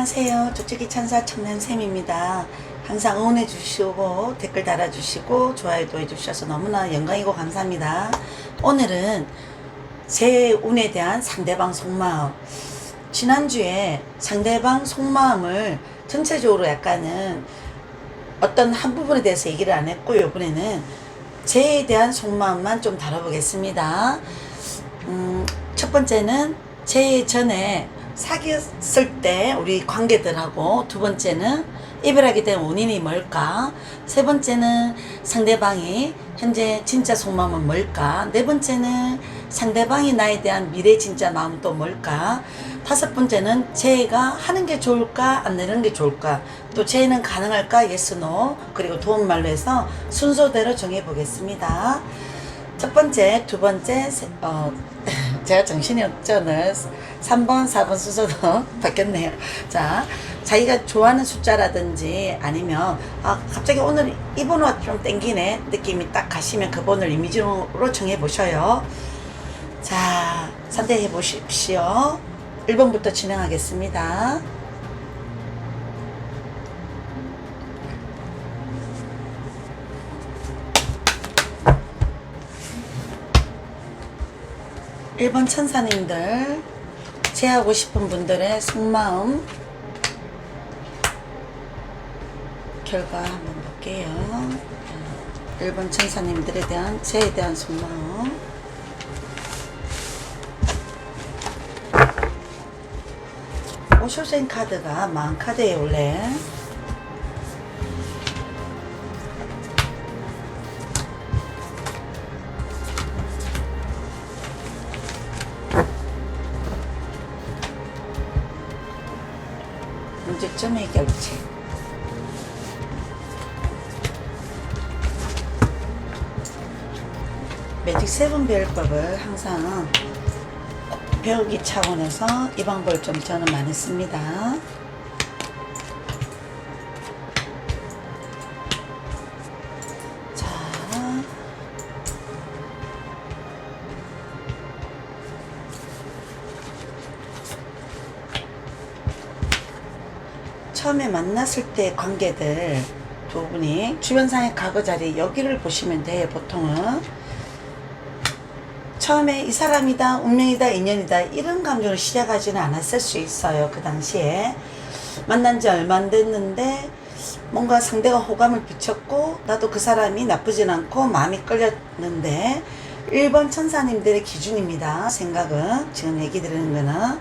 안녕하세요. 쪽쪽이 천사 청년쌤입니다. 항상 응원해 주시고 댓글 달아주시고 좋아요도 해주셔서 너무나 영광이고 감사합니다. 오늘은 제 운에 대한 상대방 속마음. 지난주에 상대방 속마음을 전체적으로 약간은 어떤 한 부분에 대해서 얘기를 안 했고, 이번에는 제에 대한 속마음만 좀 다뤄보겠습니다. 첫 번째는 제 전에 사귀었을 때 우리 관계들하고, 두 번째는 이별하게 된 원인이 뭘까, 세 번째는 상대방이 현재 진짜 속마음은 뭘까, 네 번째는 상대방이 나에 대한 미래 진짜 마음은 또 뭘까, 다섯 번째는 제가 하는 게 좋을까 안 하는 게 좋을까, 또 제는 가능할까 yes no, 그리고 도움말로 해서 순서대로 정해 보겠습니다. 첫 번째, 두 번째, 제가 정신이 없죠. 3번, 4번 순서도 바뀌었네요. 자, 자기가 좋아하는 숫자라든지 아니면 갑자기 오늘 이 번호가 좀 땡기네 느낌이 딱 가시면 그 번호를 이미지로 정해 보셔요. 자, 선택해 보십시오. 1번부터 진행하겠습니다. 일 번 천사님들, 제하고 싶은 분들의 속마음 결과 한번 볼게요. 1번 천사님들에 대한 제에 대한 속마음. 오쇼생 카드가 마음 카드예요. 원래 문제점 해결책. 매직 세븐 배울법을 항상 배우기 차원에서 이 방법을 좀 저는 많이 씁니다. 자, 처음에 만났을 때 관계들 두 분이 주변상의 과거 자리 여기를 보시면 돼요. 보통은 처음에 이 사람이다, 운명이다, 인연이다 이런 감정으로 시작하지는 않았을 수 있어요. 그 당시에 만난 지 얼마 안 됐는데 뭔가 상대가 호감을 비쳤고 나도 그 사람이 나쁘진 않고 마음이 끌렸는데, 1번 천사님들의 기준입니다. 생각은 지금 얘기 드리는 거는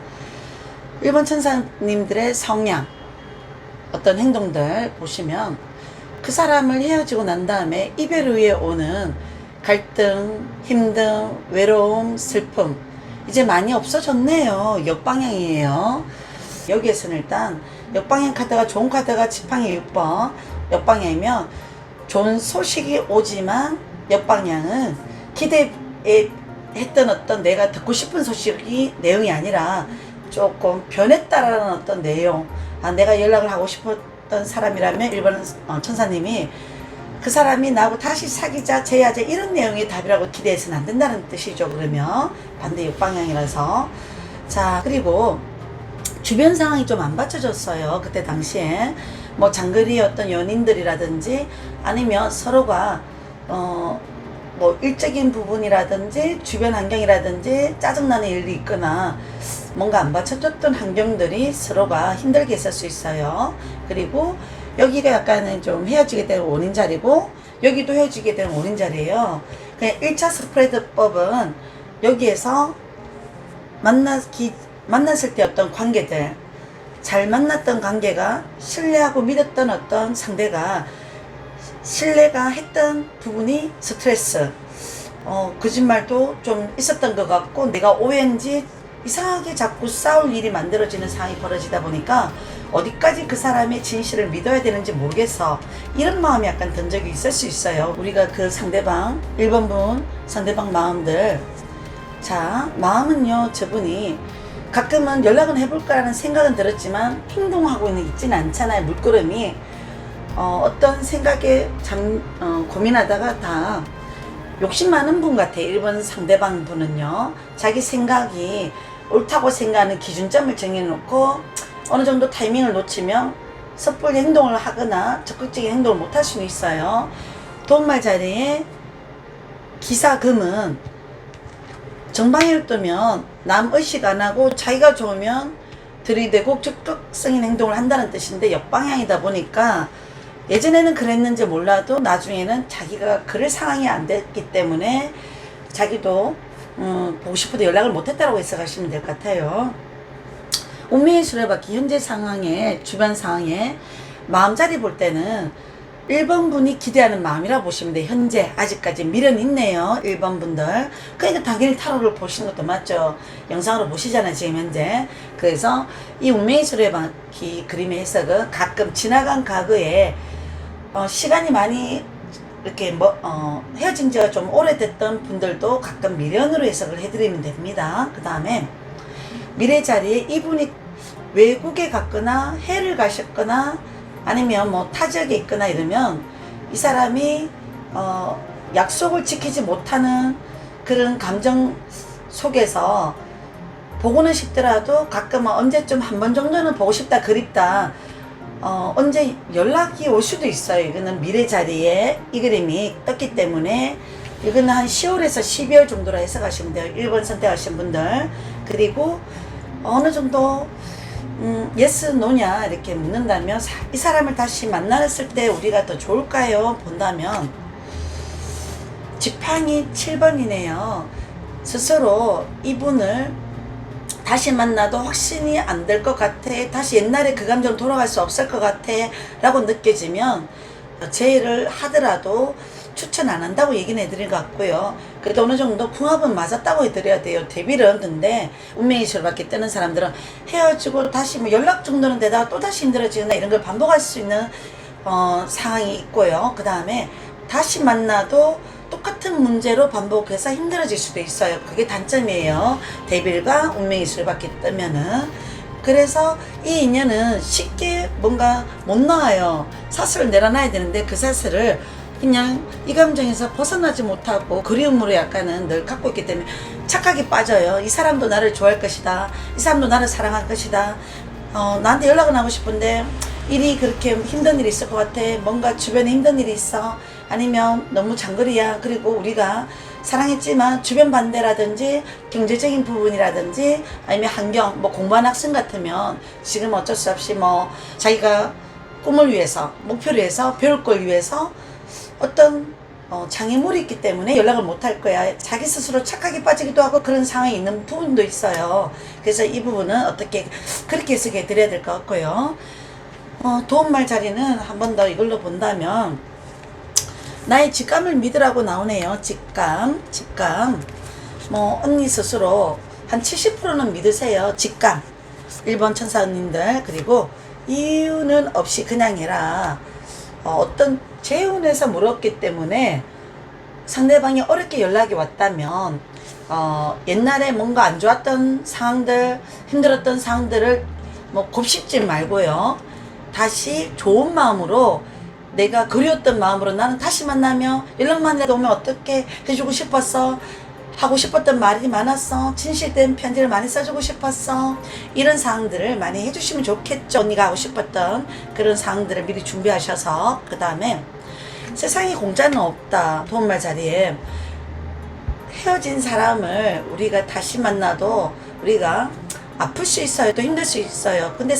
1번 천사님들의 성향, 어떤 행동들 보시면 그 사람을 헤어지고 난 다음에 이별 후에 오는 갈등, 힘듦, 외로움, 슬픔 이제 많이 없어졌네요. 역방향이에요. 여기에서는 일단 역방향 카드가, 좋은 카드가 지팡이 6번 역방향이면 좋은 소식이 오지만, 역방향은 기대했던 어떤 내가 듣고 싶은 소식이 내용이 아니라 조금 변했다라는 어떤 내용. 내가 연락을 하고 싶었던 사람이라면 1번 천사님이 그 사람이 나하고 다시 사귀자, 재야자 이런 내용이 답이라고 기대해서는 안 된다는 뜻이죠. 그러면 반대 역방향이라서. 자, 그리고 주변 상황이 좀 안 받쳐줬어요. 그때 당시에 뭐 장거리 어떤 연인들이라든지 아니면 서로가 뭐 일적인 부분이라든지 주변 환경이라든지 짜증나는 일이 있거나 뭔가 안 받쳐줬던 환경들이 서로가 힘들게 했을 수 있어요. 그리고 여기가 약간은 좀 헤어지게 되는 원인 자리고, 여기도 헤어지게 되는 원인 자리예요. 그냥 1차 스프레드법은 여기에서 만났을 때 어떤 관계들, 잘 만났던 관계가 신뢰하고 믿었던 어떤 상대가 신뢰가 했던 부분이 스트레스, 거짓말도 좀 있었던 것 같고 내가 오해인지 이상하게 자꾸 싸울 일이 만들어지는 상황이 벌어지다 보니까 어디까지 그 사람의 진실을 믿어야 되는지 모르겠어, 이런 마음이 약간 든 적이 있을 수 있어요. 우리가 그 상대방 1번 분 상대방 마음들, 자, 마음은요, 저분이 가끔은 연락은 해볼까라는 생각은 들었지만 행동하고 있지는 않잖아요. 물끄러미 어떤 생각에 고민하다가 다 욕심 많은 분 같아요. 1번 상대방 분은요, 자기 생각이 옳다고 생각하는 기준점을 정해놓고 어느 정도 타이밍을 놓치면 섣불리 행동을 하거나 적극적인 행동을 못 할 수는 있어요. 도움말 자리에 기사금은 정방위로 뜨면 남 의식 안 하고 자기가 좋으면 들이대고 적극적인 행동을 한다는 뜻인데 역방향이다 보니까 예전에는 그랬는지 몰라도 나중에는 자기가 그럴 상황이 안 됐기 때문에 자기도 보고 싶어도 연락을 못했다고 해석하시면 될 것 같아요. 운명의 수레바퀴 현재 상황에 주변 상황에 마음자리 볼 때는 1번 분이 기대하는 마음이라 보시면 돼요. 현재 아직까지 미련 있네요. 1번 분들. 그러니까 당연히 타로를 보시는 것도 맞죠. 영상으로 보시잖아요. 지금 현재. 그래서 이 운명의 수레바퀴 그림의 해석은 가끔 지나간 과거에 시간이 많이 이렇게 헤어진 지가 좀 오래됐던 분들도 가끔 미련으로 해석을 해드리면 됩니다. 그 다음에 미래 자리에 이분이 외국에 갔거나 해를 가셨거나 아니면 뭐 타지역에 있거나 이러면 이 사람이 약속을 지키지 못하는 그런 감정 속에서 보고는 싶더라도 가끔은 언제쯤 한 번 정도는 보고 싶다 그립다 언제 연락이 올 수도 있어요. 이거는 미래 자리에 이 그림이 떴기 때문에 이거는 한 10월에서 12월 정도로 해석하시면 돼요. 1번 선택하신 분들. 그리고 어느 정도 예스 노냐 이렇게 묻는다면 이 사람을 다시 만났을 때 우리가 더 좋을까요? 본다면 지팡이 7번이네요. 스스로 이분을 다시 만나도 확신이 안 될 것 같아. 다시 옛날에 그 감정 돌아갈 수 없을 것 같아 라고 느껴지면 제의를 하더라도 추천 안 한다고 얘기는 해드린 것 같고요. 그래도 어느 정도 궁합은 맞았다고 해드려야 돼요. 데뷔를. 근데 운명의 수레바퀴 뜨는 사람들은 헤어지고 다시 뭐 연락 정도는 되다가 또 다시 힘들어지거나 이런 걸 반복할 수 있는 상황이 있고요. 그 다음에 다시 만나도 똑같은 문제로 반복해서 힘들어질 수도 있어요. 그게 단점이에요. 데뷔가 운명의 수레바퀴 뜨면은. 그래서 이 인연은 쉽게 뭔가 못 나와요. 사슬을 내려놔야 되는데 그 사슬을 그냥 이 감정에서 벗어나지 못하고 그리움으로 약간은 늘 갖고 있기 때문에 착각이 빠져요. 이 사람도 나를 좋아할 것이다. 이 사람도 나를 사랑할 것이다. 나한테 연락은 하고 싶은데 일이 그렇게 힘든 일이 있을 것 같아. 뭔가 주변에 힘든 일이 있어. 아니면 너무 장거리야. 그리고 우리가 사랑했지만 주변 반대라든지 경제적인 부분이라든지 아니면 환경, 뭐 공부하는 학생 같으면 지금 어쩔 수 없이 뭐 자기가 꿈을 위해서, 목표를 위해서, 배울 걸 위해서 어떤 장애물이 있기 때문에 연락을 못 할 거야. 자기 스스로 착각이 빠지기도 하고 그런 상황이 있는 부분도 있어요. 그래서 이 부분은 어떻게 그렇게 해석해 드려야 될 것 같고요. 도움말 자리는 한 번 더 이걸로 본다면 나의 직감을 믿으라고 나오네요. 직감. 뭐 언니 스스로 한 70%는 믿으세요. 직감. 1번 천사 언님들. 그리고 이유는 없이 그냥 해라. 어떤 재운에서 물었기 때문에 상대방이 어렵게 연락이 왔다면 옛날에 뭔가 안 좋았던 상황들, 힘들었던 상황들을 뭐 곱씹지 말고요. 다시 좋은 마음으로 내가 그리웠던 마음으로 나는 다시 만나면 연락만 해도 오면 어떻게 해주고 싶었어. 하고 싶었던 말이 많았어. 진실된 편지를 많이 써주고 싶었어. 이런 사항들을 많이 해주시면 좋겠죠. 언니가 하고 싶었던 그런 사항들을 미리 준비하셔서. 그 다음에 세상에 공짜는 없다. 도움말 자리에 헤어진 사람을 우리가 다시 만나도 우리가 아플 수 있어요. 또 힘들 수 있어요. 근데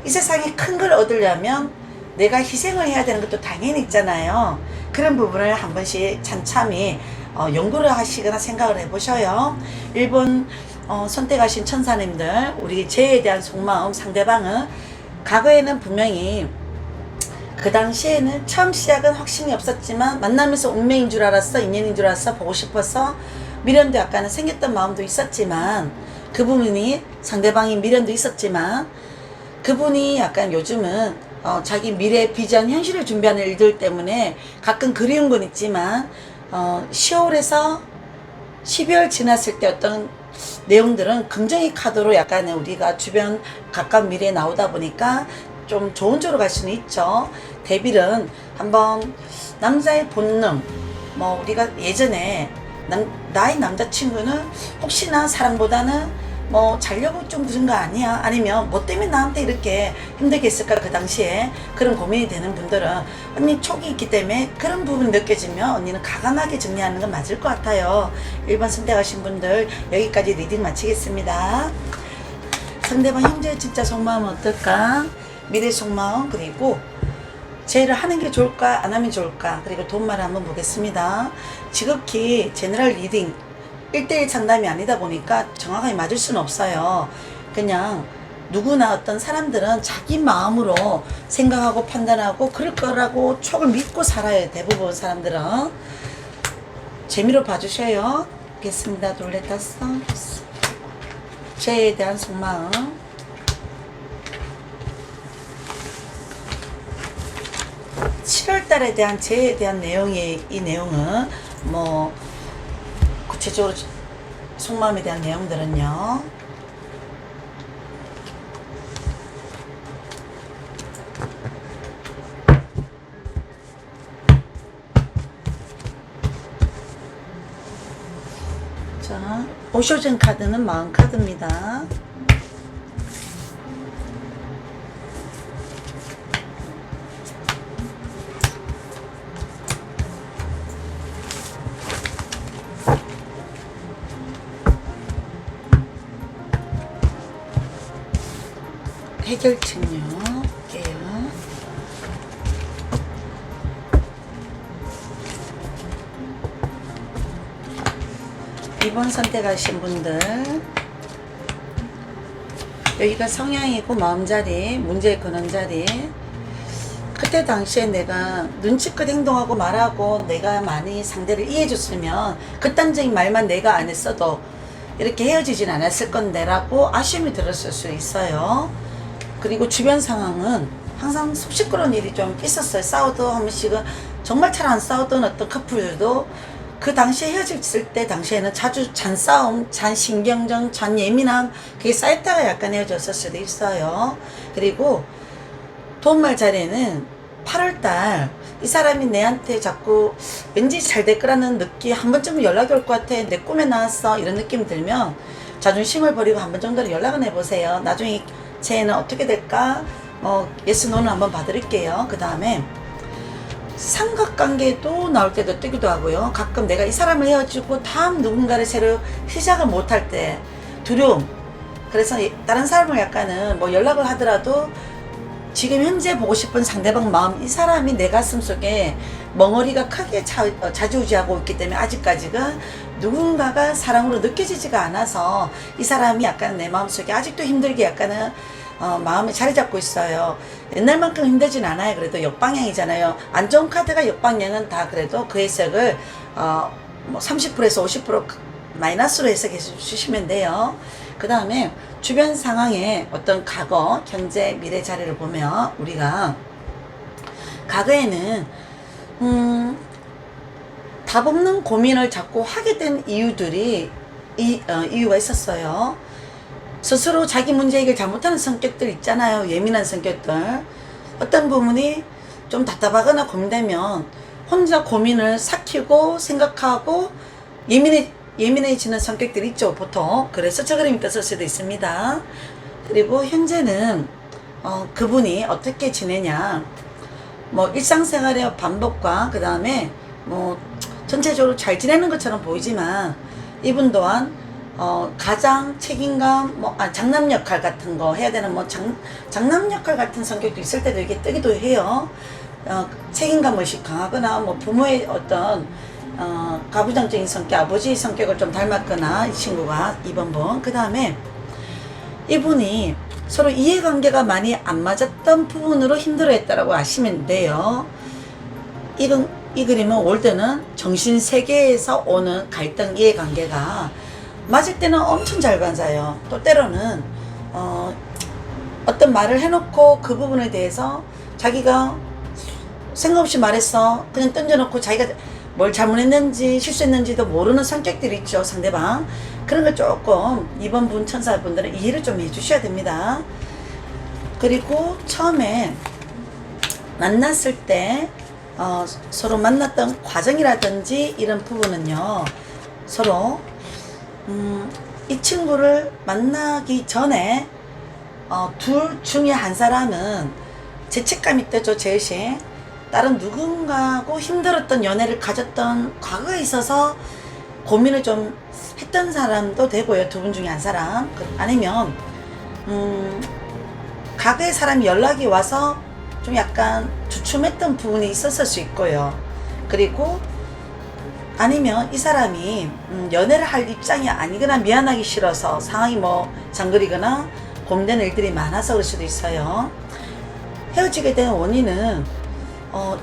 이 세상에 큰 걸 얻으려면 내가 희생을 해야 되는 것도 당연히 있잖아요. 그런 부분을 한 번씩 참참히 연구를 하시거나 생각을 해보셔요. 1번 선택하신 천사님들, 우리 재에 대한 속마음, 상대방은 과거에는 분명히 그 당시에는 처음 시작은 확신이 없었지만 만나면서 운명인 줄 알았어, 인연인 줄 알았어, 보고 싶어서 미련도 약간은 생겼던 마음도 있었지만 그 부분이 상대방이 미련도 있었지만 그분이 약간 요즘은 자기 미래 비전 현실을 준비하는 일들 때문에 가끔 그리운 건 있지만 10월에서 12월 지났을 때 어떤 내용들은 긍정의 카드로 약간 우리가 주변 가까운 미래에 나오다 보니까 좀 좋은 쪽으로 갈 수는 있죠. 데빌은 한번 남자의 본능, 뭐 우리가 예전에 나의 남자친구는 혹시나 사랑보다는 뭐 자려고 좀 그런 거 아니야? 아니면 뭐 때문에 나한테 이렇게 힘들게 했을까 그 당시에 그런 고민이 되는 분들은 언니 촉이 있기 때문에 그런 부분이 느껴지면 언니는 과감하게 정리하는 건 맞을 것 같아요. 1번 선택하신 분들 여기까지 리딩 마치겠습니다. 상대방 현재 진짜 속마음은 어떨까? 미래 속마음, 그리고 제를 하는 게 좋을까 안 하면 좋을까, 그리고 돈말 한번 보겠습니다. 지극히 제너럴 리딩 1대1 상담이 아니다 보니까 정확하게 맞을 수는 없어요. 그냥 누구나 어떤 사람들은 자기 마음으로 생각하고 판단하고 그럴 거라고 촉을 믿고 살아요. 대부분 사람들은. 재미로 봐주셔요. 보겠습니다. 둘레 다섯. 죄에 대한 속마음. 7월달에 대한 죄에 대한 내용이, 이 내용은 뭐 구체적으로 속마음에 대한 내용들은요. 자, 오쇼전 카드는 마음 카드입니다. 해결책요. 볼게요. 이번 선택하신 분들 여기가 성향이고 마음자리, 문제의 근원자리. 그때 당시에 내가 눈치껏 행동하고 말하고 내가 많이 상대를 이해해줬으면 극단적인 말만 내가 안 했어도 이렇게 헤어지진 않았을 건데 라고 아쉬움이 들었을 수 있어요. 그리고 주변 상황은 항상 속 시끄러운 일이 좀 있었어요. 싸워도 한 번씩은, 정말 잘 안 싸웠던 어떤 커플들도 그 당시에 헤어졌을 때 당시에는 자주 잔싸움, 잔신경전, 잔예민함, 그게 쌓였다가 약간 헤어졌을 수도 있어요. 그리고 도움말 자리에는 8월달 이 사람이 내한테 자꾸 왠지 잘 될 거라는 느낌, 한 번쯤은 연락이 올 것 같아, 내 꿈에 나왔어, 이런 느낌 들면 자존심을 버리고 한 번 정도는 연락을 해보세요. 나중에 쟤는 어떻게 될까? 예스 노는 한번 봐드릴게요. 그 다음에 삼각관계도 나올 때도 뜨기도 하고요. 가끔 내가 이 사람을 헤어지고 다음 누군가를 새로 시작을 못할 때 두려움. 그래서 다른 사람을 약간은 뭐 연락을 하더라도 지금 현재 보고 싶은 상대방 마음, 이 사람이 내 가슴 속에 멍어리가 크게 좌지우지하고 있기 때문에 아직까지가 누군가가 사랑으로 느껴지지가 않아서 이 사람이 약간 내 마음속에 아직도 힘들게 약간은 마음에 자리 잡고 있어요. 옛날만큼 힘들진 않아요. 그래도 역방향이잖아요. 안 좋은 카드가 역방향은 다 그래도 그 해석을 뭐 30%에서 50% 마이너스로 해석해 주시면 돼요. 그 다음에 주변 상황에 어떤 과거, 현재, 미래 자리를 보면 우리가 과거에는 답 없는 고민을 자꾸 하게 된 이유들이 이유가 있었어요. 스스로 자기 문제 해결 잘못하는 성격들 있잖아요. 예민한 성격들. 어떤 부분이 좀 답답하거나 고민되면 혼자 고민을 삭히고 생각하고 예민해지는 성격들이 있죠, 보통. 그래서 저 그림이 떴을 수도 있습니다. 그리고 현재는 그분이 어떻게 지내냐, 뭐 일상생활의 반복과 그 다음에 뭐 전체적으로 잘 지내는 것처럼 보이지만 이분 또한 가장 책임감, 장남 역할 같은 거 해야 되는 장남 역할 같은 성격도 있을 때도 이게 뜨기도 해요. 책임감 의식 강하거나 뭐 부모의 어떤 가부장적인 성격, 아버지의 성격을 좀 닮았거나 이 친구가 2번 분. 그 다음에 이분이 서로 이해관계가 많이 안 맞았던 부분으로 힘들어했다라고 아시면 돼요. 이 그림은 올 때는 정신세계에서 오는 갈등, 이해관계가 맞을 때는 엄청 잘 맞아요. 또 때로는 어떤 말을 해놓고 그 부분에 대해서 자기가 생각 없이 말했어, 그냥 던져놓고 자기가 뭘 잘못했는지 실수했는지도 모르는 성격들이 있죠, 상대방. 그런 걸 조금 이번 분 천사분들은 이해를 좀 해주셔야 됩니다. 그리고 처음에 만났을 때 서로 만났던 과정이라든지 이런 부분은요, 서로 이 친구를 만나기 전에 둘 중에 한 사람은 죄책감이 뜨죠. 제일 다른 누군가하고 힘들었던 연애를 가졌던 과거에 있어서 고민을 좀 했던 사람도 되고요. 두 분 중에 한 사람. 아니면 과거의 사람이 연락이 와서 좀 약간 주춤했던 부분이 있었을 수 있고요. 그리고 아니면 이 사람이 연애를 할 입장이 아니거나 미안하기 싫어서 상황이 뭐 장거리거나 고민되는 일들이 많아서 그럴 수도 있어요. 헤어지게 된 원인은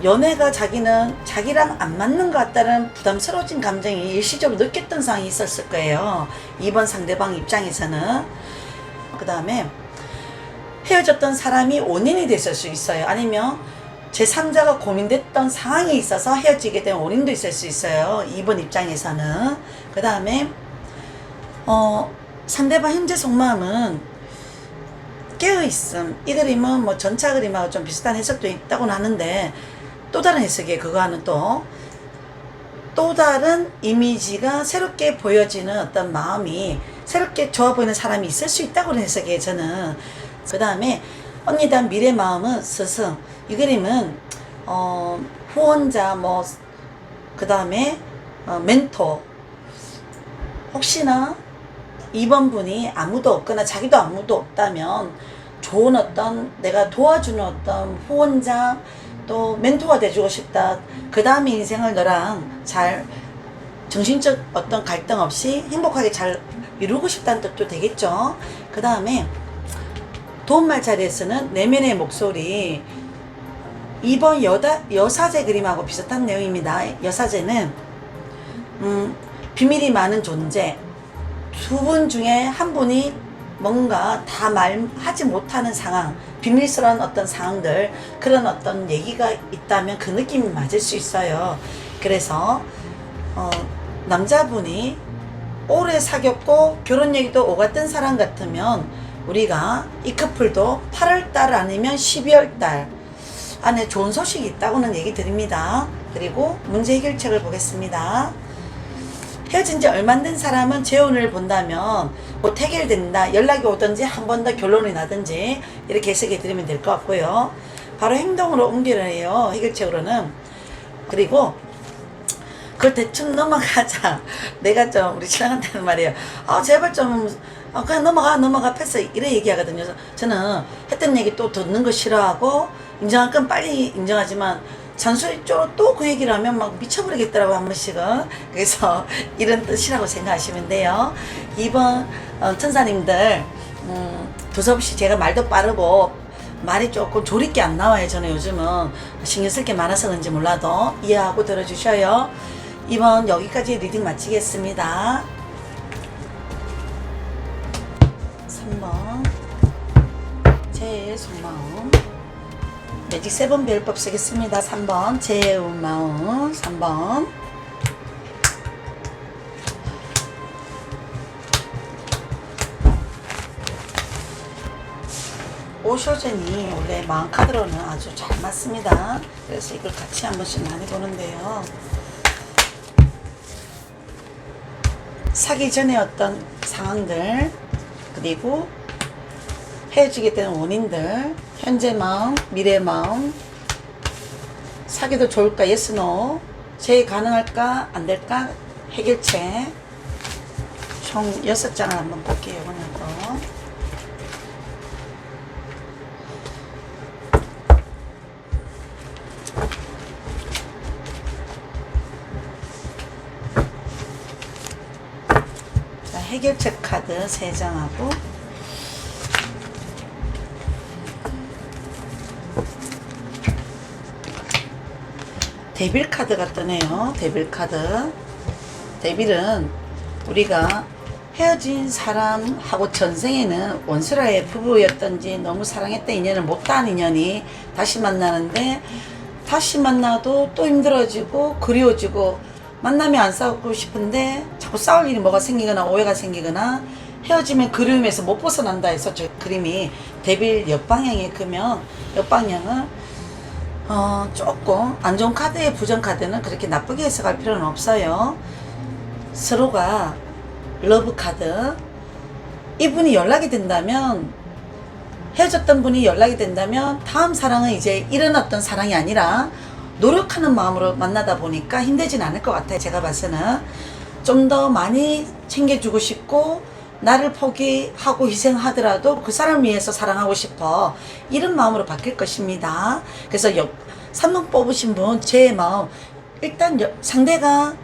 연애가 자기랑 안 맞는 것 같다는 부담스러워진 감정이 일시적으로 느꼈던 상황이 있었을 거예요. 2번 상대방 입장에서는. 그 다음에 헤어졌던 사람이 원인이 됐을 수 있어요. 아니면 제3자가 고민됐던 상황이 있어서 헤어지게 된 원인도 있을 수 있어요. 2번 입장에서는. 그 다음에 상대방 현재 속마음은 깨어있음. 이 그림은 뭐 전차 그림하고 좀 비슷한 해석도 있다고는 하는데 또 다른 해석이에요. 그거와는 또 다른 이미지가 새롭게 보여지는 어떤 마음이 새롭게 좋아 보이는 사람이 있을 수 있다고 해석이에요. 저는. 그 다음에 언니에 대한 미래 마음은 스승. 이 그림은 후원자 그 다음에 멘토. 혹시나 2번 분이 아무도 없거나 자기도 아무도 없다면 좋은 어떤 내가 도와주는 어떤 후원자 또 멘토가 돼주고 싶다. 그 다음에 인생을 너랑 잘 정신적 어떤 갈등 없이 행복하게 잘 이루고 싶다는 뜻도 되겠죠. 그 다음에 도움말 자리에서는 내면의 목소리. 2번 여사제 그림하고 비슷한 내용입니다. 여사제는 비밀이 많은 존재. 두 분 중에 한 분이 뭔가 다 말하지 못하는 상황, 비밀스러운 어떤 상황들, 그런 어떤 얘기가 있다면 그 느낌이 맞을 수 있어요. 그래서 남자분이 오래 사귀었고 결혼 얘기도 오갔던 사람 같으면 우리가 이 커플도 8월달 아니면 12월달 안에 좋은 소식이 있다고는 얘기 드립니다. 그리고 문제 해결책을 보겠습니다. 헤어진 지 얼마 안 된 사람은 재혼을 본다면 곧 해결된다. 연락이 오든지 한 번 더 결론이 나든지 이렇게 해석해 드리면 될 것 같고요. 바로 행동으로 옮기려 해요. 해결책으로는. 그리고 그걸 대충 넘어가자. 내가 좀 우리 신랑한테는 말이에요. 제발 좀 그냥 넘어가 패스 이래 얘기하거든요. 저는 했던 얘기 또 듣는 거 싫어하고 인정할 건 빨리 인정하지만 잔소리 쪽으로 또 그 얘기를 하면 막 미쳐버리겠더라고 한 번씩은. 그래서 이런 뜻이라고 생각하시면 돼요. 2번 천사님들 두서없이 제가 말도 빠르고 말이 조금 조리게 안 나와요. 저는 요즘은 신경 쓸 게 많아서 그런지 몰라도 이해하고 들어주셔요. 2번 여기까지 리딩 마치겠습니다. 3번 제 속마음. 매직 7 별법 쓰겠습니다. 3번 제 마음. 3번 오쇼젠이 원래 마음 카드로는 아주 잘 맞습니다. 그래서 이걸 같이 한 번씩 많이 보는데요. 사기 전에 어떤 상황들, 그리고 헤어지게 되는 원인들, 현재 마음, 미래 마음, 사귀도 좋을까, yes, no, 재회 가능할까, 안 될까, 해결책. 총 6장을 한번 볼게요. 오늘도. 자, 해결책 카드 3장하고 데빌 카드가 뜨네요. 데빌 카드. 데빌은 우리가 헤어진 사람하고 전생에는 원수라의 부부였던지 너무 사랑했던 인연을 못다한 인연이 다시 만나는데, 다시 만나도 또 힘들어지고 그리워지고, 만나면 안 싸우고 싶은데 자꾸 싸울 일이 뭐가 생기거나 오해가 생기거나 헤어지면 그리움에서 못 벗어난다 해서 저 그림이 데빌 옆방향에 그면, 옆방향은 조금 안 좋은 카드의 부정 카드는 그렇게 나쁘게 해석할 필요는 없어요. 서로가 러브 카드, 이분이 연락이 된다면, 헤어졌던 분이 연락이 된다면 다음 사랑은 이제 이런 어떤 사랑이 아니라 노력하는 마음으로 만나다 보니까 힘들진 않을 것 같아요. 제가 봐서는 좀 더 많이 챙겨주고 싶고, 나를 포기하고 희생하더라도 그 사람을 위해서 사랑하고 싶어, 이런 마음으로 바뀔 것입니다. 그래서 3번 뽑으신 분, 제 마음, 일단 상대가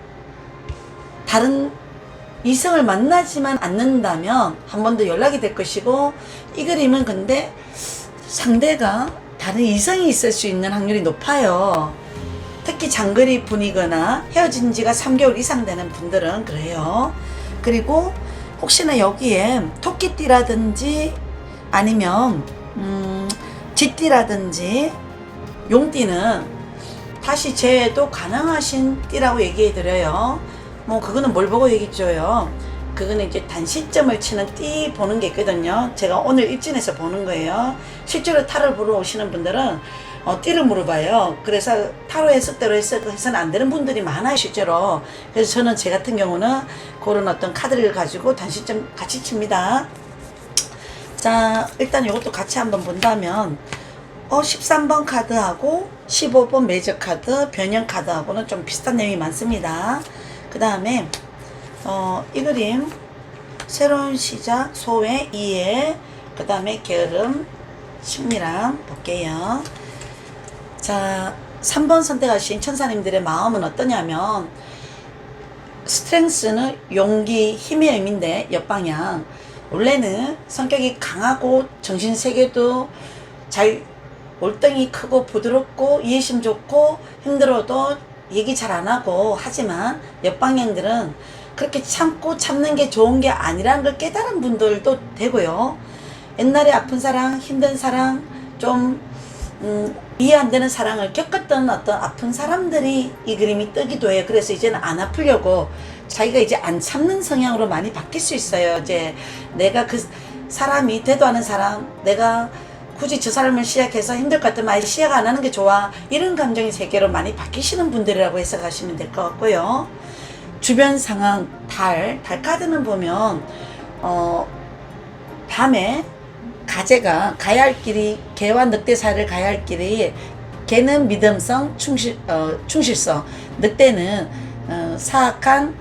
다른 이성을 만나지만 않는다면 한 번 더 연락이 될 것이고, 이 그림은 근데 상대가 다른 이성이 있을 수 있는 확률이 높아요. 특히 장거리 분이거나 헤어진 지가 3개월 이상 되는 분들은 그래요. 그리고 혹시나 여기에 토끼띠라든지 아니면 쥐띠라든지 용띠는 다시 재해도 가능하신 띠라고 얘기해 드려요. 뭐 그거는 뭘 보고 얘기 줘요. 그거는 이제 단시점을 치는 띠 보는 게 있거든요. 제가 오늘 일진에서 보는 거예요. 실제로 타로를 보러 오시는 분들은 띠를 물어봐요. 그래서 타로 해석대로 해석해서는 안 되는 분들이 많아요, 실제로. 그래서 저는 제 같은 경우는 그런 어떤 카드를 가지고 단시점 같이 칩니다. 자, 일단 이것도 같이 한번 본다면 13번 카드하고 15번 메이저 카드, 변형 카드하고는 좀 비슷한 내용이 많습니다. 그 다음에 이 그림 새로운 시작, 소외, 이해, 그 다음에 게으름, 친밀함 볼게요. 자, 3번 선택하신 천사님들의 마음은 어떠냐면, 스트렝스는 용기, 힘의 의미인데 옆방향. 원래는 성격이 강하고 정신세계도 잘, 올덩이 크고 부드럽고 이해심 좋고 힘들어도 얘기 잘 안 하고, 하지만 옆방향들은 그렇게 참고 참는 게 좋은 게 아니라는 걸 깨달은 분들도 되고요. 옛날에 아픈 사랑, 힘든 사랑, 좀 이해 안 되는 사랑을 겪었던 어떤 아픈 사람들이 이 그림이 뜨기도 해요. 그래서 이제는 안 아프려고 자기가 이제 안 참는 성향으로 많이 바뀔 수 있어요. 이제 내가 그 사람이 되도 않은 사람, 내가 굳이 저 사람을 시작해서 힘들 것 같으면 아예 시작 안 하는 게 좋아, 이런 감정의 세계로 많이 바뀌시는 분들이라고 해석하시면 될 것 같고요. 주변 상황, 달 카드는 보면 밤에 가재가 가야 할 길이, 개와 늑대 사이를 가야 할 길이, 개는 믿음성, 충실성, 늑대는 사악한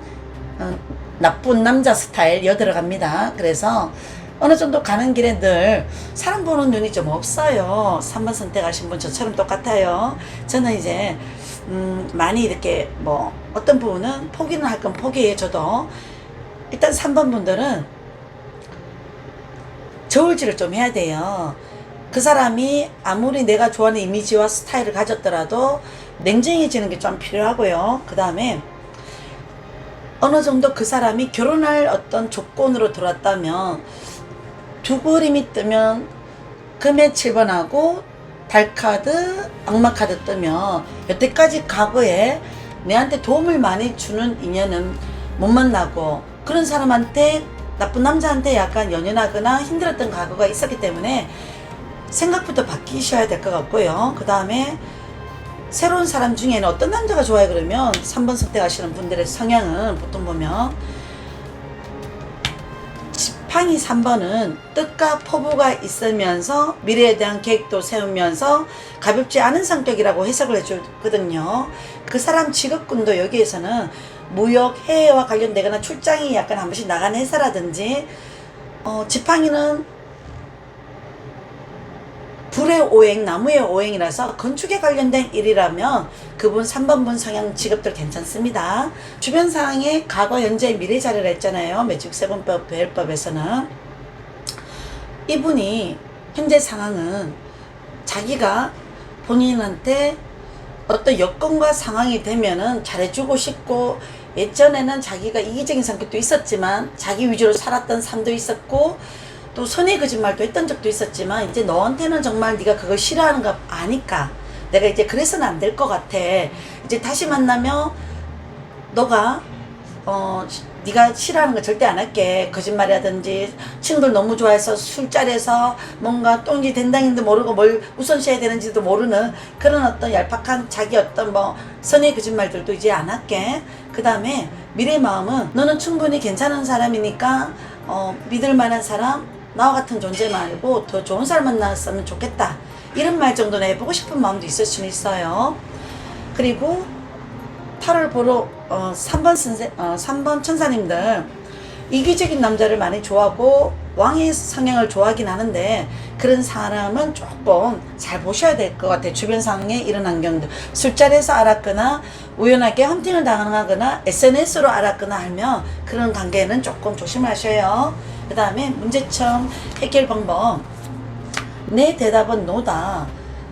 나쁜 남자 스타일 들어갑니다. 그래서 어느 정도 가는 길에 늘 사람 보는 눈이 좀 없어요. 3번 선택하신 분 저처럼 똑같아요. 저는 이제 많이 이렇게 뭐 어떤 부분은 포기는 할 건 포기해요. 저도 일단 3번 분들은 저울질을 좀 해야 돼요. 그 사람이 아무리 내가 좋아하는 이미지와 스타일을 가졌더라도 냉정해지는 게 좀 필요하고요. 그 다음에 어느 정도 그 사람이 결혼할 어떤 조건으로 들어왔다면, 두 그림이 뜨면 금의 7번하고 달카드, 악마카드 뜨면 여태까지 과거에 내한테 도움을 많이 주는 인연은 못 만나고, 그런 사람한테, 나쁜 남자한테 약간 연연하거나 힘들었던 과거가 있었기 때문에 생각부터 바뀌셔야 될 것 같고요. 그 다음에 새로운 사람 중에는 어떤 남자가 좋아요 그러면 3번 선택하시는 분들의 성향은 보통 보면 지팡이 3번은 뜻과 포부가 있으면서 미래에 대한 계획도 세우면서 가볍지 않은 성격이라고 해석을 해주거든요. 그 사람 직업군도 여기에서는 무역, 해외와 관련되거나 출장이 약간 한 번씩 나간 회사라든지, 지팡이는 불의 오행, 나무의 오행이라서 건축에 관련된 일이라면 그분 3번 분 성향 직업들 괜찮습니다. 주변 상황에 과거, 현재, 미래 자료를 했잖아요. 매직 세븐법, 배열법에서는. 이분이 현재 상황은 자기가 본인한테 어떤 여건과 상황이 되면은 잘해주고 싶고, 예전에는 자기가 이기적인 성격도 있었지만 자기 위주로 살았던 삶도 있었고, 또 선의 거짓말도 했던 적도 있었지만, 이제 너한테는 정말 네가 그걸 싫어하는 거 아니까 내가 이제 그래서는 안 될 것 같아. 이제 다시 만나면 너가 네가 싫어하는 거 절대 안 할게. 거짓말이라든지 친구들 너무 좋아해서 술자리에서 뭔가 똥지 된다는지도 모르고 뭘 우선시해야 되는지도 모르는 그런 어떤 얄팍한 자기 어떤 뭐 선의 거짓말들도 이제 안 할게. 그 다음에 미래의 마음은 너는 충분히 괜찮은 사람이니까 믿을 만한 사람, 나와 같은 존재 말고 더 좋은 사람 만났으면 좋겠다. 이런 말 정도는 해보고 싶은 마음도 있을 수는 있어요. 그리고 타로를 보러 3번 천사님들, 이기적인 남자를 많이 좋아하고 왕의 성향을 좋아하긴 하는데 그런 사람은 조금 잘 보셔야 될 것 같아요. 주변 상황에 이런 환경들, 술자리에서 알았거나 우연하게 헌팅을 당하거나 SNS로 알았거나 하면 그런 관계는 조금 조심하셔요. 그 다음에 문제점 해결 방법, 내 대답은 노다.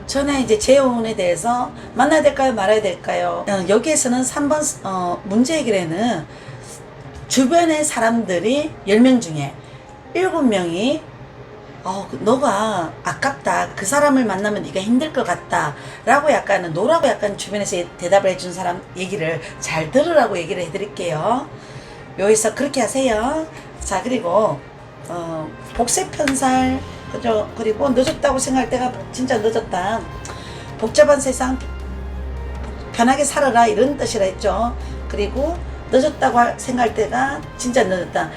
저는 이제 재혼에 대해서 만나야 될까요 말아야 될까요? 여기에서는 3번 문제 해결에는 주변의 사람들이 10명 중에 7명이 너가 아깝다, 그 사람을 만나면 네가 힘들 것 같다 라고 약간은 노라고 약간 주변에서 대답을 해준 사람 얘기를 잘 들으라고 얘기를 해드릴게요. 여기서 그렇게 하세요. 자, 그리고 복세 편살, 그죠? 그리고 늦었다고 생각할 때가 진짜 늦었다, 복잡한 세상 편하게 살아라, 이런 뜻이라 했죠. 그리고 늦었다고 생각할 때가 진짜 늦었다.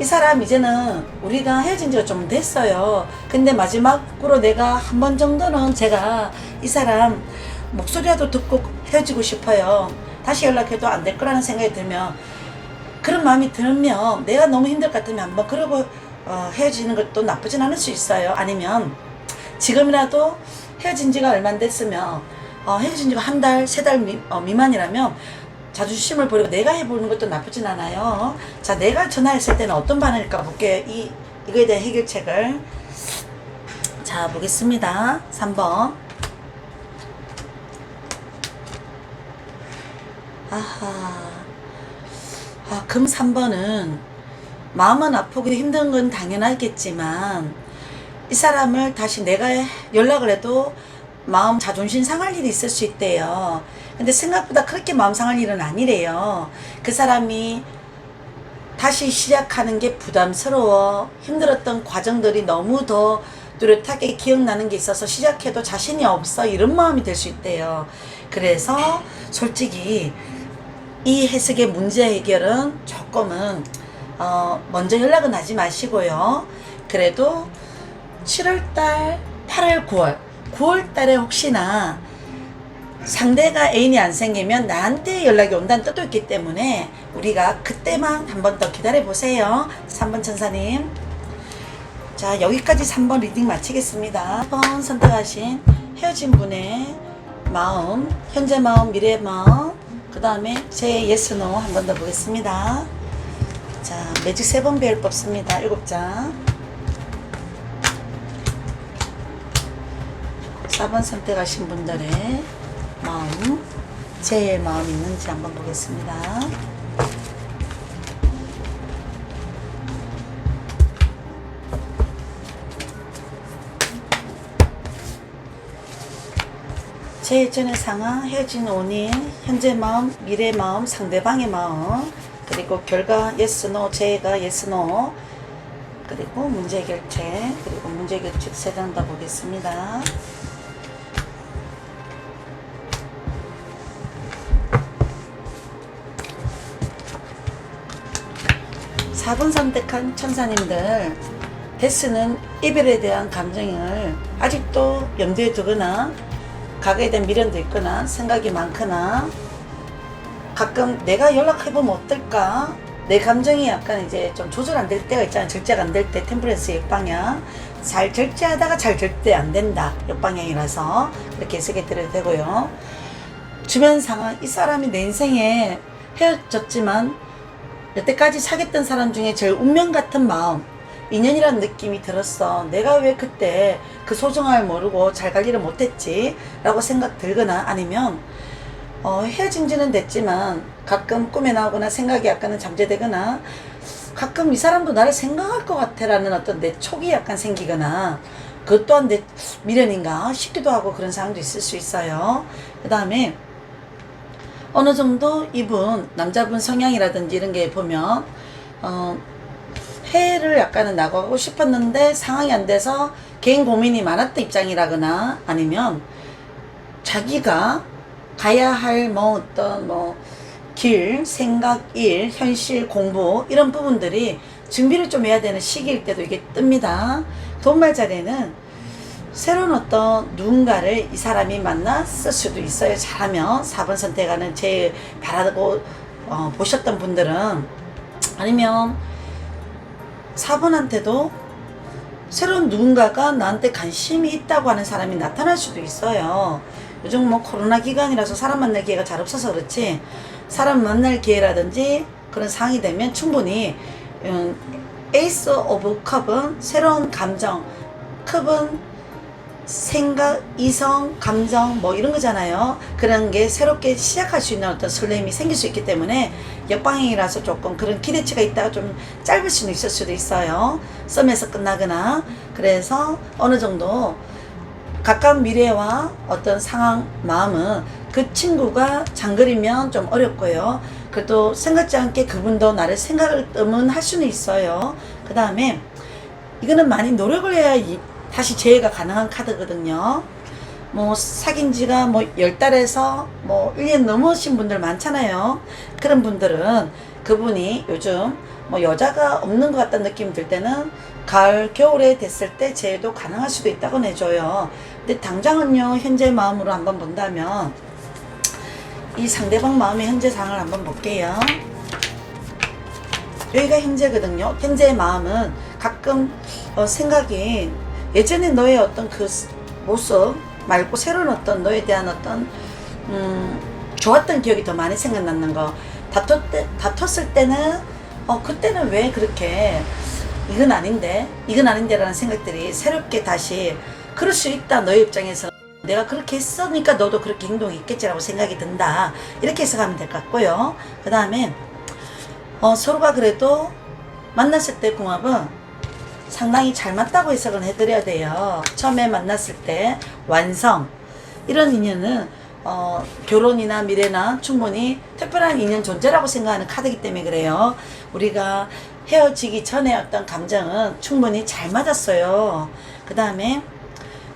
이 사람 이제는 우리가 헤어진 지가 좀 됐어요. 근데 마지막으로 내가 한 번 정도는 제가 이 사람 목소리라도 듣고 헤어지고 싶어요. 다시 연락해도 안 될 거라는 생각이 들면, 그런 마음이 들면 내가 너무 힘들 것 같으면 한번 그러고 헤어지는 것도 나쁘진 않을 수 있어요. 아니면 지금이라도 헤어진 지가 얼마 안 됐으면 헤어진 지가 한 달, 3달 미만이라면 자존심을 버리고 내가 해보는 것도 나쁘진 않아요. 자, 내가 전화했을 때는 어떤 반응일까 볼게요. 이거에 대한 해결책을. 자, 보겠습니다. 3번. 금 3번은 마음은 아프고 힘든 건 당연하겠지만 이 사람을 다시 내가 연락을 해도 마음 자존심 상할 일이 있을 수 있대요. 근데 생각보다 그렇게 마음 상할 일은 아니래요. 그 사람이 다시 시작하는 게 부담스러워, 힘들었던 과정들이 너무 더 뚜렷하게 기억나는 게 있어서 시작해도 자신이 없어, 이런 마음이 될 수 있대요. 그래서 솔직히 이 해석의 문제 해결은 조금은 먼저 연락은 하지 마시고요. 그래도 7월달, 8월, 9월달에 혹시나 상대가 애인이 안 생기면 나한테 연락이 온다는 뜻도 있기 때문에 우리가 그때만 한 번 더 기다려 보세요. 3번 천사님. 자, 여기까지 3번 리딩 마치겠습니다. 1번 선택하신 헤어진 분의 마음, 현재 마음, 미래 마음, 그 다음에 제 yes, no 한 번 더 보겠습니다. 자, 매직 3번 배열 뽑습니다. 7장. 4번 선택하신 분들의 마음, 제 마음 있는지 한번 보겠습니다. 제 예전의 상황, 헤어진 원인, 현재 마음, 미래 마음, 상대방의 마음, 그리고 결과 yes, no, 제가 yes, no, 그리고 문제 해결책, 그리고 문제 해결책 3장 더 보겠습니다. 4번 선택한 천사님들, 데스는 이별에 대한 감정을 아직도 염두에 두거나 가게에 대한 미련도 있거나 생각이 많거나 가끔 내가 연락해보면 어떨까, 내 감정이 약간 이제 좀 조절 안 될 때가 있잖아요. 절제가 안 될 때. 템퍼런스 역방향, 잘 절제하다가 잘 절대 안 된다, 역방향이라서 그렇게 해석해 드려도 되고요. 주변 상황, 이 사람이 내 인생에 헤어졌지만 여태까지 사귀었던 사람 중에 제일 운명 같은 마음, 인연이라는 느낌이 들었어. 내가 왜 그때 그 소중함을 모르고 잘 관리를 못했지? 라고 생각 들거나, 아니면 헤어진 지는 됐지만 가끔 꿈에 나오거나 생각이 약간은 잠재되거나 가끔 이 사람도 나를 생각할 것 같아 라는 어떤 내 촉이 약간 생기거나, 그것 또한 내 미련인가 싶기도 하고 그런 상황도 있을 수 있어요. 그 다음에 어느 정도 이분, 남자분 성향이라든지 이런 게 보면 해외를 약간은 나가고 싶었는데 상황이 안 돼서 개인 고민이 많았던 입장이라거나, 아니면 자기가 가야 할 어떤 길, 생각, 일, 현실, 공부 이런 부분들이 준비를 좀 해야 되는 시기일 때도 이게 뜹니다. 돈말 자리에는 새로운 어떤 누군가를 이 사람이 만났을 수도 있어요. 잘하면 4번 선택하는 제일 바라고 보셨던 분들은, 아니면 4번한테도 새로운 누군가가 나한테 관심이 있다고 하는 사람이 나타날 수도 있어요. 요즘 뭐 코로나 기간이라서 사람 만날 기회가 잘 없어서 그렇지, 사람 만날 기회라든지 그런 상황이 되면 충분히 에이스 오브 컵은 새로운 감정, 컵은 생각, 이성, 감정 뭐 이런 거잖아요. 그런 게 새롭게 시작할 수 있는 어떤 설렘이 생길 수 있기 때문에, 역방향이라서 조금 그런 기대치가 있다가 좀 짧을 수는 있을 수도 있어요. 썸에서 끝나거나. 그래서 어느 정도 가까운 미래와 어떤 상황, 마음은 그 친구가 장거리면 좀 어렵고요. 그래도 생각지 않게 그분도 나를 생각을 뜨면 할 수는 있어요. 그 다음에 이거는 많이 노력을 해야 다시 재회가 가능한 카드거든요. 뭐 사귄 지가 뭐 10달에서 뭐 1년 넘으신 분들 많잖아요. 그런 분들은 그분이 요즘 뭐 여자가 없는 것 같다는 느낌이 들 때는 가을, 겨울에 됐을 때 재회도 가능할 수도 있다고 내줘요. 근데 당장은요, 현재 마음으로 한번 본다면 이 상대방 마음의 현재 상황을 한번 볼게요. 여기가 현재거든요. 현재의 마음은 가끔 생각이 예전에 너의 어떤 그 모습 말고 새로운 어떤 너에 대한 어떤 좋았던 기억이 더 많이 생각나는 거. 다퉜을 때는 그때는 왜 그렇게 이건 아닌데 라는 생각들이 새롭게 다시 그럴 수 있다. 너의 입장에서 내가 그렇게 했으니까 너도 그렇게 행동했겠지라고 생각이 든다. 이렇게 해석하면 될 것 같고요. 그 다음에 서로가 그래도 만났을 때 궁합은 상당히 잘 맞다고 해석을 해드려야 돼요. 처음에 만났을 때 완성, 이런 인연은 결혼이나 미래나 충분히 특별한 인연 존재라고 생각하는 카드이기 때문에 그래요. 우리가 헤어지기 전에 어떤 감정은 충분히 잘 맞았어요. 그 다음에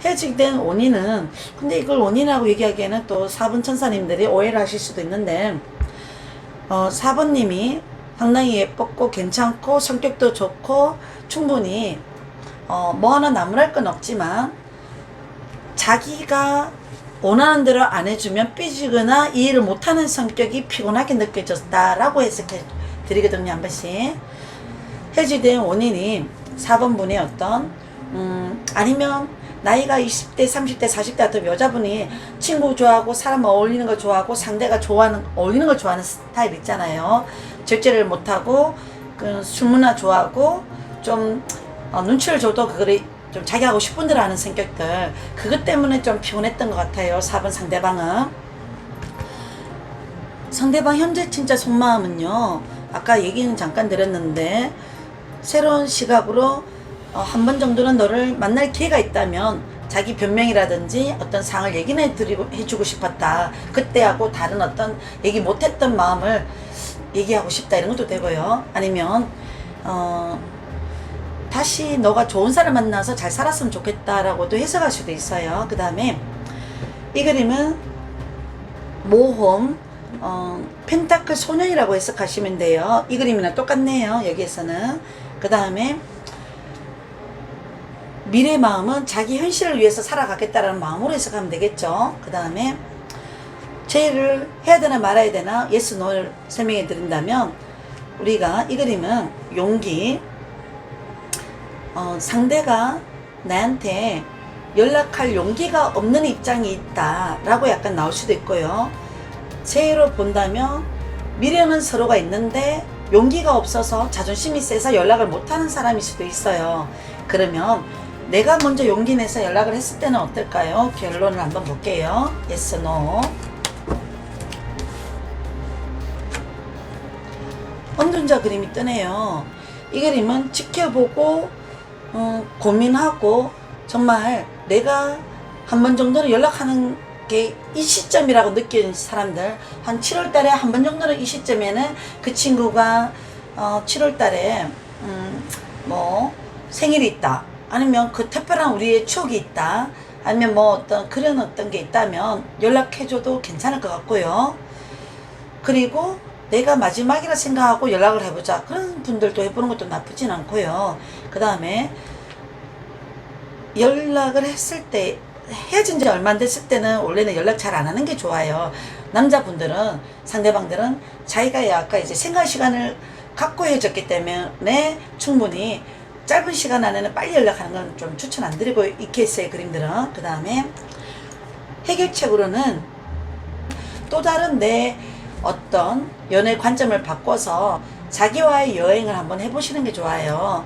헤어지게 된 원인은, 근데 이걸 원인이라고 얘기하기에는 또 4번 천사님들이 오해를 하실 수도 있는데, 4번님이 상당히 예뻤고 괜찮고 성격도 좋고 충분히 뭐 하나 나무랄 건 없지만, 자기가 원하는 대로 안 해주면 삐지거나 이해를 못하는 성격이 피곤하게 느껴졌다라고 해석해 드리거든요. 한 번씩 헤어지된 원인이 4번 분의 어떤 아니면 나이가 20대 30대 40대 같은 여자분이 친구 좋아하고 사람 어울리는 거 좋아하고 상대가 어울리는 걸 좋아하는 스타일 있잖아요. 절제를 못하고 술 문화 좋아하고 좀 눈치를 줘도 그거를 좀 자기 하고 싶은 대로 하는 성격들, 그것 때문에 좀 피곤했던 것 같아요. 4번 상대방은. 상대방 현재 진짜 속마음은요, 아까 얘기는 잠깐 드렸는데, 새로운 시각으로 한 번 정도는 너를 만날 기회가 있다면 자기 변명이라든지 어떤 상을 얘기는 해주고 싶었다. 그때하고 다른 어떤 얘기 못했던 마음을 얘기하고 싶다, 이런 것도 되고요. 아니면 다시 너가 좋은 사람 만나서 잘 살았으면 좋겠다라고도 해석할 수도 있어요. 그 다음에 이 그림은 모험, 펜타클 소년이라고 해석하시면 돼요. 이 그림이랑 똑같네요. 여기에서는. 그 다음에 미래 마음은 자기 현실을 위해서 살아가겠다라는 마음으로 해석하면 되겠죠. 그 다음에 제의를 해야 되나 말아야 되나 예스 노를 설명해 드린다면, 우리가 이 그림은 용기, 상대가 나한테 연락할 용기가 없는 입장이 있다 라고 약간 나올 수도 있고요. 제의로 본다면 미래는 서로가 있는데 용기가 없어서 자존심이 세서 연락을 못하는 사람일 수도 있어요. 그러면 내가 먼저 용기 내서 연락을 했을 때는 어떨까요? 결론을 한번 볼게요. yes, no. 혼돈자 그림이 뜨네요. 이 그림은 지켜보고 고민하고 정말 내가 한 번 정도는 연락하는 게 이 시점이라고 느끼는 사람들, 한 7월 달에 한 번 정도는 이 시점에는 그 친구가 7월 달에 뭐 생일이 있다, 아니면 그 특별한 우리의 추억이 있다, 아니면 뭐 어떤 그런 어떤 게 있다면 연락해줘도 괜찮을 것 같고요. 그리고 내가 마지막이라 생각하고 연락을 해보자. 그런 분들도 해보는 것도 나쁘진 않고요. 그 다음에 연락을 했을 때, 헤어진 지 얼마 안 됐을 때는 원래는 연락 잘 안 하는 게 좋아요. 남자분들은, 상대방들은 자기가 아까 이제 생각 시간을 갖고 헤어졌기 때문에 충분히 짧은 시간 안에는 빨리 연락하는 건 좀 추천 안 드리고, 이 케이스의 그림들은. 그 다음에 해결책으로는 또 다른 내 어떤 연애 관점을 바꿔서 자기와의 여행을 한번 해보시는 게 좋아요.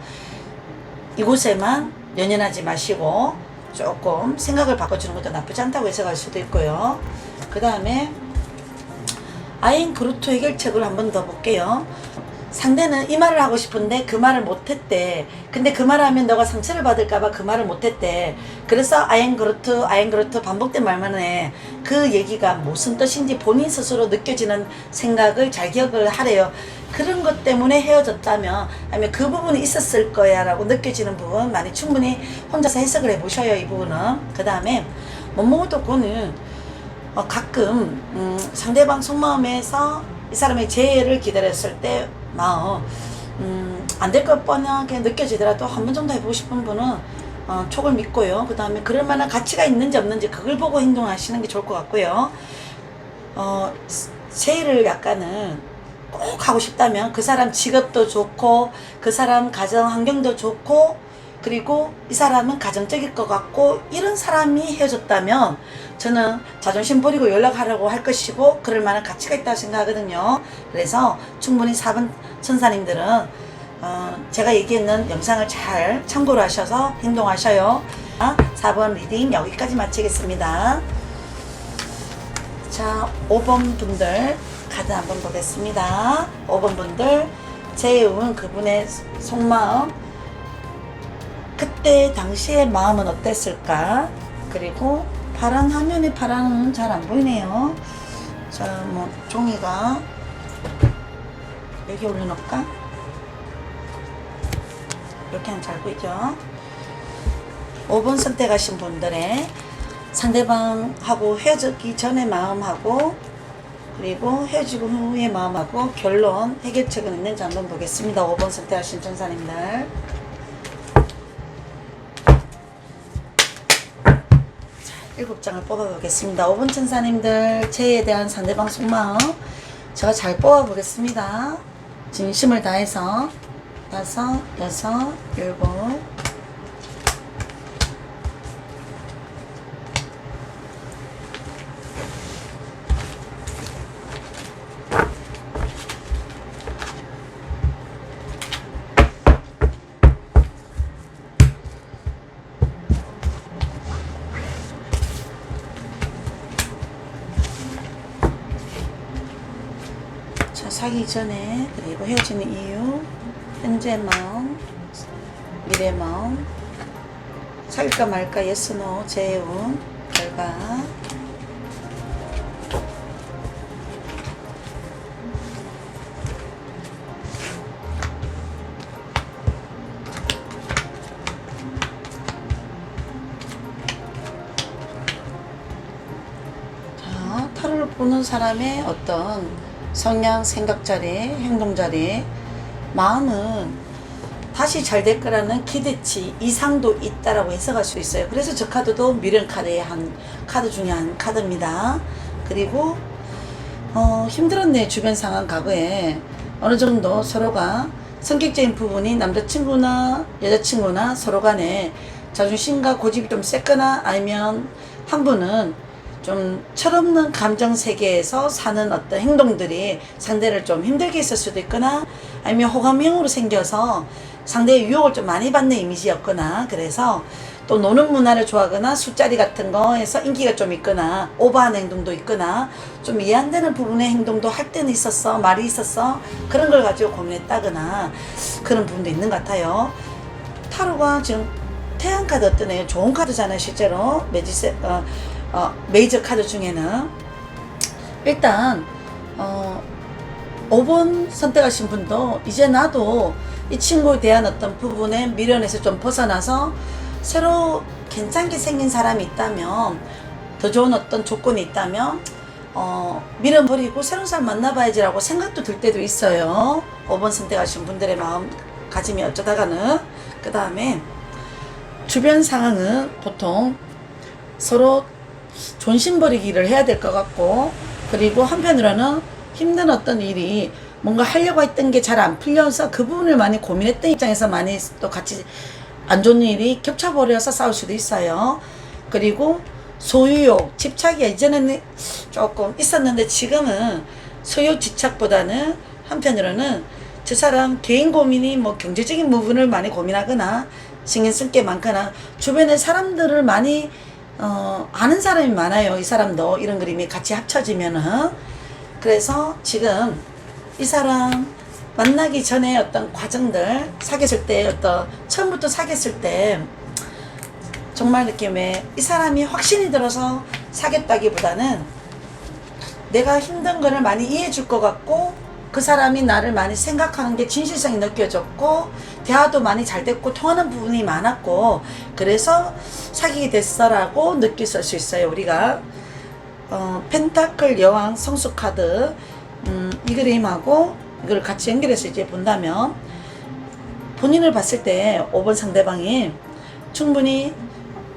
이곳에만 연연하지 마시고 조금 생각을 바꿔주는 것도 나쁘지 않다고 해석할 수도 있고요. 그 다음에 아인 그루트 해결책을 한번 더 볼게요. 상대는 이 말을 하고 싶은데 그 말을 못했대. 근데 그 말을 하면 너가 상처를 받을까봐 그 말을 못했대. 그래서 아인 그루트 반복된 말만 해. 그 얘기가 무슨 뜻인지 본인 스스로 느껴지는 생각을 잘 기억을 하래요. 그런 것 때문에 헤어졌다면, 아니면 그 부분이 있었을 거야 라고 느껴지는 부분 많이 충분히 혼자서 해석을 해보셔요. 이 부분은. 그 다음에 못먹었던 가끔 상대방 속마음에서 이 사람의 재해를 기다렸을 때 마음 안 될 것 뻔하게 느껴지더라도 한 번 정도 해보고 싶은 분은 촉을 믿고요. 그 다음에 그럴 만한 가치가 있는지 없는지 그걸 보고 행동하시는 게 좋을 것 같고요. 재해를 약간은 꼭 하고 싶다면 그 사람 직업도 좋고 그 사람 가정 환경도 좋고 그리고 이 사람은 가정적일 것 같고 이런 사람이 헤어졌다면 저는 자존심 버리고 연락하려고 할 것이고 그럴 만한 가치가 있다고 생각하거든요. 그래서 충분히 4번 천사님들은 제가 얘기했는 영상을 잘 참고를 하셔서 행동하셔요. 4번 리딩 여기까지 마치겠습니다. 자, 5번 분들 카드 한번 보겠습니다. 5번 분들 재운 그분의 속마음, 그때 당시의 마음은 어땠을까? 그리고 파란 화면에 파란은 잘 안 보이네요. 자, 뭐 종이가 여기 올려놓을까? 이렇게 하면 잘 보이죠? 5번 선택하신 분들의 상대방하고 헤어지기 전의 마음하고 그리고 헤어지고 후의 마음하고 결론 해결책은 있는지 한번 보겠습니다. 5번 선택하신 천사님들. 7장을 뽑아보겠습니다. 5번 천사님들 재해에 대한 상대방 속마음 제가 잘 뽑아보겠습니다. 진심을 다해서 5, 6, 7 사기 전에 그리고 헤어지는 이유, 현재 마음, 미래 마음, 사귈까 말까 예스 노 재운 결과. 자, 타로를 보는 사람의 어떤 성향, 생각 자리, 행동 자리, 마음은 다시 잘 될 거라는 기대치 이상도 있다라고 해석할 수 있어요. 그래서 저 카드도 미련 카드의 한 카드 중에 한 카드입니다. 그리고 힘들었네 주변 상황 과거에 어느 정도 서로가 성격적인 부분이 남자친구나 여자친구나 서로 간에 자존심과 고집이 좀 셌거나 아니면 한 분은 좀 철없는 감정 세계에서 사는 어떤 행동들이 상대를 좀 힘들게 했을 수도 있거나 아니면 호감형으로 생겨서 상대의 유혹을 좀 많이 받는 이미지였거나 그래서 또 노는 문화를 좋아하거나 술자리 같은 거에서 인기가 좀 있거나 오버한 행동도 있거나 좀 이해 안 되는 부분의 행동도 할 때는 있었어 말이 있었어 그런 걸 가지고 고민했다거나 그런 부분도 있는 것 같아요. 타로가 지금 태양 카드 어떠네요? 좋은 카드잖아요. 실제로 메이저 카드 중에는 일단 5번 선택하신 분도 이제 나도 이 친구에 대한 어떤 부분의 미련에서 좀 벗어나서 새로 괜찮게 생긴 사람이 있다면 더 좋은 어떤 조건이 있다면 밀어버리고 새로운 사람 만나봐야지라고 생각도 들 때도 있어요. 5번 선택하신 분들의 마음가짐이 어쩌다가는. 그 다음에 주변 상황은 보통 서로 존심버리기를 해야 될 것 같고, 그리고 한편으로는 힘든 어떤 일이 뭔가 하려고 했던 게 잘 안 풀려서 그 부분을 많이 고민했던 입장에서 많이 또 같이 안 좋은 일이 겹쳐버려서 싸울 수도 있어요. 그리고 소유욕, 집착이 예전에는 조금 있었는데 지금은 소유 집착보다는 한편으로는 저 사람 개인 고민이 뭐 경제적인 부분을 많이 고민하거나 신경 쓸 게 많거나 주변에 사람들을 많이 아는 사람이 많아요. 이 사람도 이런 그림이 같이 합쳐지면은. 그래서 지금 이 사람 만나기 전에 어떤 과정들, 사귀었을 때 어떤 처음부터 사귀었을 때 정말 느낌에 이 사람이 확신이 들어서 사귀었다기보다는 내가 힘든 거를 많이 이해해 줄 것 같고, 그 사람이 나를 많이 생각하는 게 진실성이 느껴졌고, 대화도 많이 잘 됐고 통하는 부분이 많았고, 그래서 사귀게 됐어라고 느낄 수 있어요. 우리가 펜타클 여왕 성수 카드, 이 그림하고 이걸 같이 연결해서 이제 본다면 본인을 봤을 때 5번 상대방이 충분히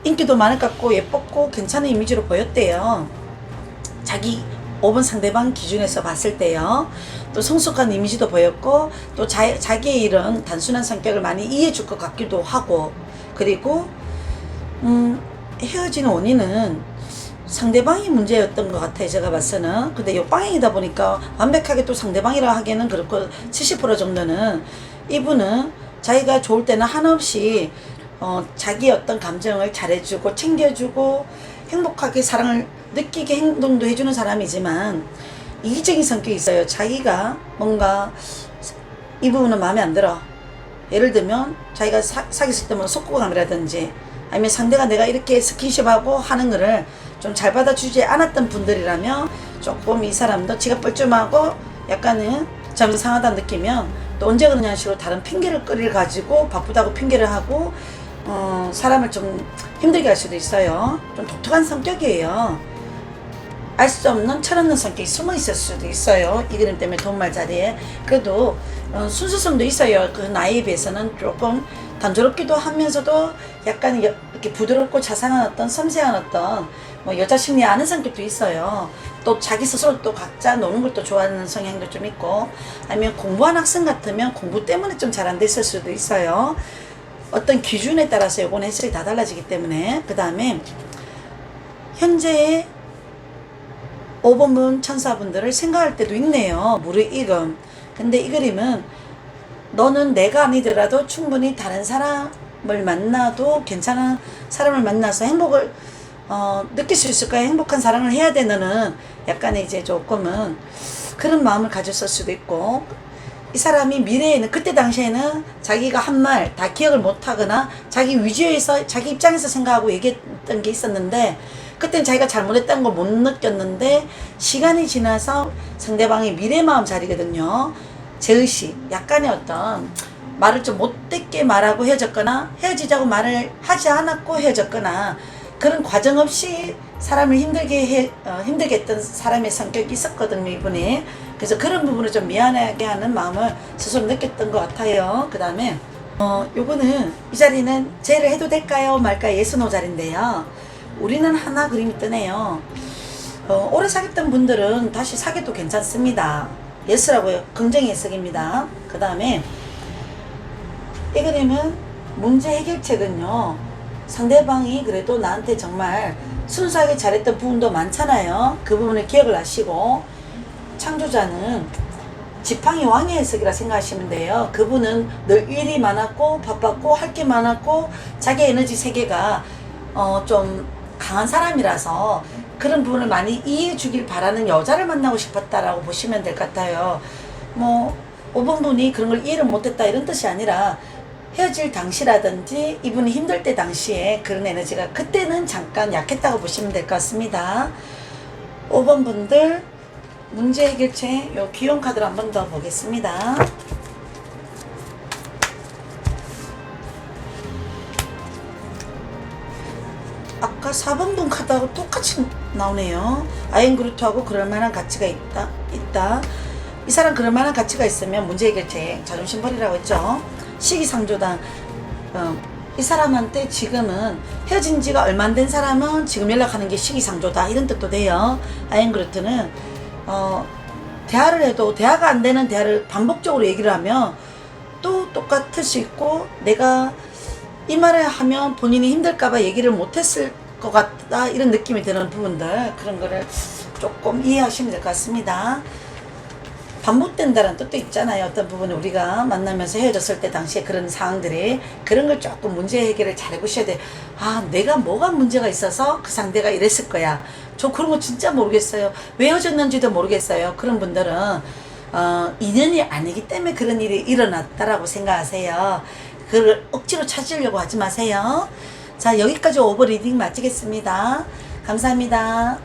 인기도 많을 것 같고 예뻤고 괜찮은 이미지로 보였대요. 자기 5번 상대방 기준에서 봤을 때요. 또 성숙한 이미지도 보였고, 또 자기의 이런 단순한 성격을 많이 이해해 줄 것 같기도 하고, 그리고 헤어진 원인은 상대방이 문제였던 것 같아요. 제가 봤서는. 근데 역방향이다 보니까 완벽하게 또 상대방이라 하기에는 그렇고, 70% 정도는 이분은 자기가 좋을 때는 한없이 자기 어떤 감정을 잘해주고 챙겨주고 행복하게 사랑을 느끼게 행동도 해주는 사람이지만 이기적인 성격이 있어요. 자기가 뭔가 이 부분은 마음에 안 들어. 예를 들면 자기가 사귀었을 때 뭐 속고감이라든지 아니면 상대가 내가 이렇게 스킨십하고 하는 거를 좀 잘 받아주지 않았던 분들이라면 조금 이 사람도 지가 뻘쭘하고 약간은 좀 이상하다 느끼면 또 언제 그러냐는 식으로 다른 핑계를 가지고 바쁘다고 핑계를 하고 사람을 좀 힘들게 할 수도 있어요. 좀 독특한 성격이에요. 알 수 없는 철없는 성격이 숨어 있을 수도 있어요. 이 그림 때문에 돈말 자리에. 그래도 순수성도 있어요. 그 나이에 비해서는 조금 단조롭기도 하면서도 약간 이렇게 부드럽고 자상한 어떤 섬세한 어떤 뭐 여자 심리 아는 성격도 있어요. 또 자기 스스로 또 각자 노는 걸 또 좋아하는 성향도 좀 있고, 아니면 공부한 학생 같으면 공부 때문에 좀 잘 안 됐을 수도 있어요. 어떤 기준에 따라서 요건 해석이 다 달라지기 때문에. 그 다음에 현재의 5번분 천사분들을 생각할 때도 있네요. 무르익음. 근데 이 그림은 너는 내가 아니더라도 충분히 다른 사람을 만나도 괜찮은 사람을 만나서 행복을 느낄 수 있을 거야. 행복한 사랑을 해야 되는 약간의 이제 조금은 그런 마음을 가졌을 수도 있고, 이 사람이 미래에는 그때 당시에는 자기가 한 말 다 기억을 못하거나 자기 위주에서 자기 입장에서 생각하고 얘기했던 게 있었는데 그때는 자기가 잘못했다는 걸 못 느꼈는데 시간이 지나서 상대방이 미래 마음 자리거든요. 제의식, 약간의 어떤 말을 좀 못되게 말하고 헤어졌거나 헤어지자고 말을 하지 않았고 헤어졌거나 그런 과정 없이 사람을 힘들게 했던 사람의 성격이 있었거든요, 이분이. 그래서 그런 부분을 좀 미안하게 하는 마음을 스스로 느꼈던 것 같아요. 그 다음에 요거는 이 자리는 제를 해도 될까요 말까요 예스노 자리인데요. 우리는 하나 그림이 뜨네요. 오래 사귀었던 분들은 다시 사귀어도 괜찮습니다. 예스라고요. 긍정의 해석입니다. 그 다음에 이 그림은 문제 해결책은요, 상대방이 그래도 나한테 정말 순수하게 잘했던 부분도 많잖아요. 그 부분을 기억을 하시고, 창조자는 지팡이 왕의 해석이라 생각하시면 돼요. 그분은 늘 일이 많았고 바빴고 할 게 많았고 자기 에너지 세계가 좀 강한 사람이라서 그런 부분을 많이 이해해 주길 바라는 여자를 만나고 싶었다라고 보시면 될 것 같아요. 뭐 5번 분이 그런 걸 이해를 못했다 이런 뜻이 아니라 헤어질 당시라든지 이분이 힘들 때 당시에 그런 에너지가 그때는 잠깐 약했다고 보시면 될 것 같습니다. 5번 분들 문제 해결책 요 귀여운 카드를 한 번 더 보겠습니다. 아까 아, 4번분 카드하고 똑같이 나오네요. 아인그루트하고 그럴 만한 가치가 있다. 이 사람 그럴 만한 가치가 있으면 문제 해결책, 자존심 버리라고 했죠. 시기상조다. 이 사람한테 지금은 헤어진 지가 얼마 안 된 사람은 지금 연락하는 게 시기상조다. 이런 뜻도 돼요. 아인그루트는 대화를 해도 대화가 안 되는 대화를 반복적으로 얘기를 하면 또 똑같을 수 있고, 내가 이 말을 하면 본인이 힘들까봐 얘기를 못했을 것 같다, 이런 느낌이 드는 부분들, 그런 거를 조금 이해하시면 될 것 같습니다. 반복된다는 뜻도 있잖아요. 어떤 부분을 우리가 만나면서 헤어졌을 때 당시에 그런 상황들이, 그런 걸 조금 문제 해결을 잘 해보셔야 돼. 아, 내가 뭐가 문제가 있어서 그 상대가 이랬을 거야. 저 그런 거 진짜 모르겠어요. 왜 헤어졌는지도 모르겠어요. 그런 분들은 인연이 아니기 때문에 그런 일이 일어났다라고 생각하세요. 그걸 억지로 찾으려고 하지 마세요. 자, 여기까지 오버 리딩 마치겠습니다. 감사합니다.